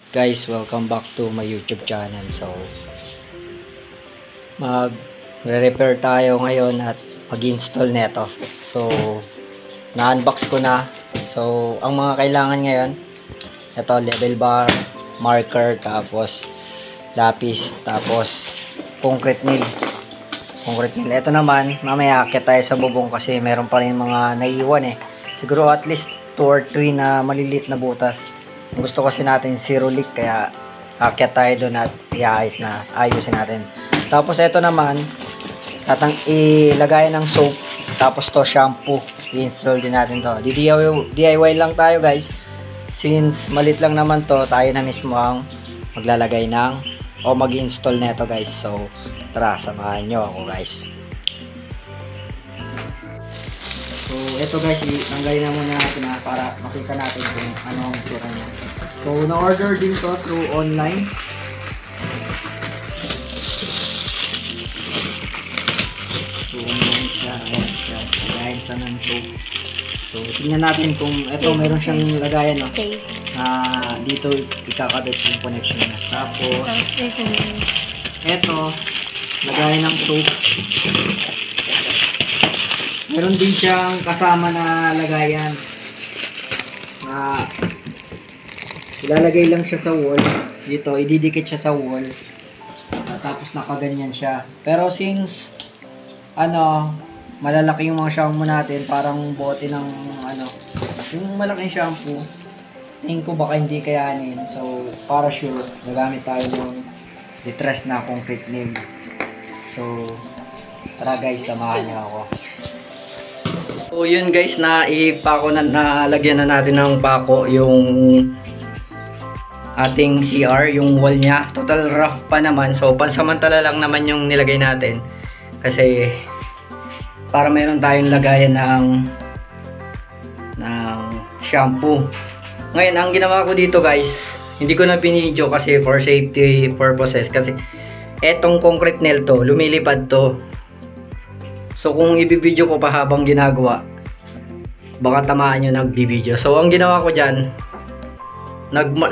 Guys, welcome back to my YouTube channel. So, mag-repair tayo ngayon at mag-install neto. So, na-unbox ko na. So, ang mga kailangan ngayon, ito, level bar, marker, tapos lapis, tapos concrete nail. Concrete nail. Ito naman, mamaya akit tayo sa bubong kasi meron pa rin mga naiiwan eh. Siguro at least 2 or 3 na maliliit na butas. Gusto kasi natin zero leak kaya akyat tayo doon at ayusin natin. Tapos ito naman ilagay ng soap, tapos to shampoo, i-install din natin to. DIY lang tayo guys, since malit lang naman to, tayo na mismo ang maglalagay ng o mag-install neto guys. So tara, samahan nyo ako guys. So, ito guys, tanggalin na muna natin para makita natin kung ano ang itsura niya. So, na-order din to through online. So, online siya. Ayan siya. Lagayan sa ng soap. So, tingnan natin kung ito meron siyang lagayan, no? Dito ikakabit yung connection na. Tapos, ito, lagayan ng soap. Meron din siyang kasama na lagayan na ilalagay lang siya sa wall. Dito, ididikit siya sa wall. Tapos nakaganyan siya. Pero since malalaki yung mga shampoo natin, parang bote ng yung malaking shampoo, tingin ko baka hindi kayanin. So, para sure, nagamit tayo ng distress na concrete nail. So, tara guys, samahan niyo ako. So yun guys, nalagyan na natin ng pako yung ating CR, yung wall niya. Total rough pa naman, so pansamantala lang naman yung nilagay natin kasi para meron tayong lagayan ng shampoo. Ngayon, ang ginawa ko dito guys, hindi ko na binidyo kasi for safety purposes, kasi etong concrete nail to, lumilipad to. So, kung ibibidyo ko pa habang ginagawa, baka tamaan nyo nagbibidyo. So, ang ginawa ko dyan,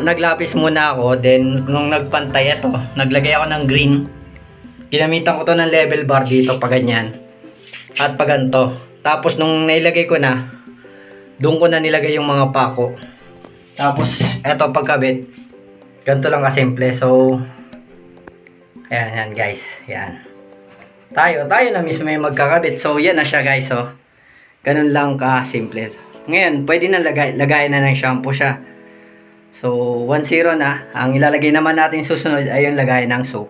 naglapis muna ako. Then, nung nagpantay ito, naglagay ako ng green. Ginamitan ko to ng level bar dito, pa ganyan. At pa ganito. Tapos, nung nailagay ko na, doon ko na nilagay yung mga pako. Tapos, eto pagkabit. Ganito lang kasimple. So, ayan guys. Ayan. Tayo na mismo yung magkakabit. So, yan na siya guys. So, ganun lang ka-simple. Ngayon, pwede na lagayan na ng shampoo siya. So, 1-0 na. Ang ilalagay naman natin susunod ay yung lagayan ng soap.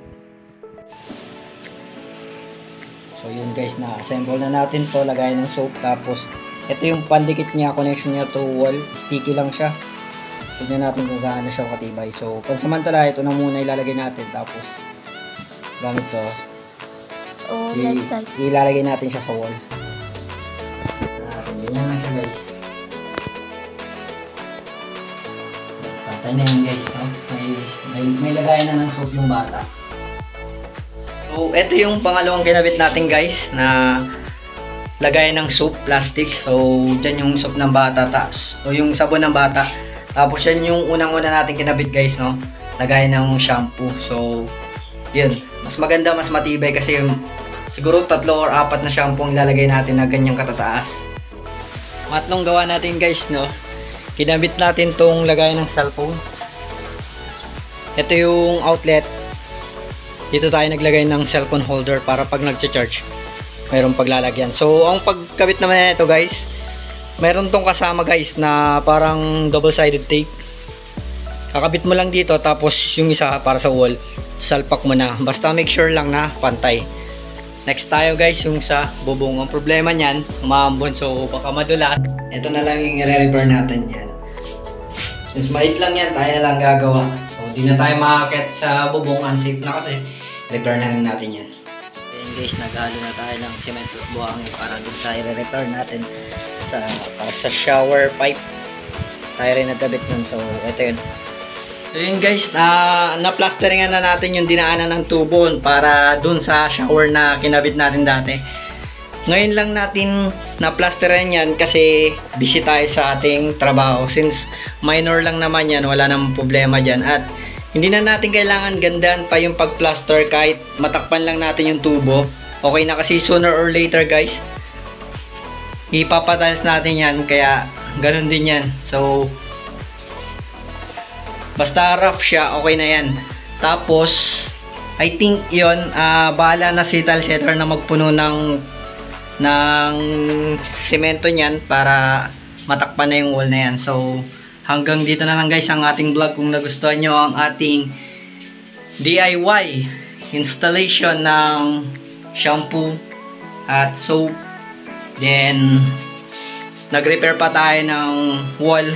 So, yun guys, na-assemble na natin to, lagayan ng soap. Tapos, ito yung pandikit niya, connection niya to wall. Sticky lang siya. Tignan natin kung gaano siya katibay. So, pansamantala, ito na muna ilalagay natin. Tapos, gamit to. Ilalagay natin siya sa wall. Ganyan na siya guys. Pantay na yun guys, no? May lagayan na ng soap yung bata. So, ito yung pangalawang kinabit natin guys, na lagayan ng soap, plastic. So, dyan yung soap ng bata, o yung sabon ng bata. Tapos yan yung unang-una natin kinabit guys, no? Lagayan ng shampoo. So, yun. Mas maganda, mas matibay kasi siguro 3 or 4 na shampoo ang ilalagay natin na ganyang katataas. Matlong gawa natin guys, no? Kinabit natin tong lagayan ng cellphone. Ito yung outlet. Dito tayo naglagay ng cellphone holder para pag nagcha-charge, mayroong paglalagyan. So, ang pagkabit naman nito guys, meron tong kasama guys na parang double-sided tape. Kakabit mo lang dito, tapos yung isa para sa wall, salpak mo na. Basta make sure lang na pantay. Next tayo guys, yung sa bubong. Ang problema niyan, umaambon, so baka madulas. Ito na lang yung i-repair natin yan. Since maliit lang yan, tayo na lang gagawa. So, di na tayo makakit sa bubong. Unsafe na kasi, repair na lang natin yan. Ayan guys, naghalo na tayo ng cement at buhangin para dun sa i-repair natin para sa shower pipe. Tayo rin nagkabit nun. So, ito yun. So yun guys, na-plasteringan na natin yung dinaanan ng tubo para dun sa shower na kinabit natin dati. Ngayon lang natin na-plasteran yan kasi busy tayo sa ating trabaho. Since minor lang naman yan, wala namang problema dyan. At hindi na natin kailangan gandaan pa yung pag-plaster kahit matakpan lang natin yung tubo. Okay na kasi sooner or later guys, ipapatiles natin yan. Kaya ganun din yan. So, basta rough siya, okay na yan. Tapos, I think yun, bahala na si tile setter na magpuno ng semento niyan para matakpan na yung wall na yan. So, hanggang dito na lang guys ang ating vlog. Kung nagustuhan nyo ang ating DIY installation ng shampoo at soap, then nag-repair pa tayo ng wall,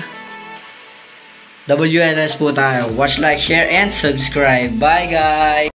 WLS po tayo. Watch, like, share, and subscribe. Bye guys!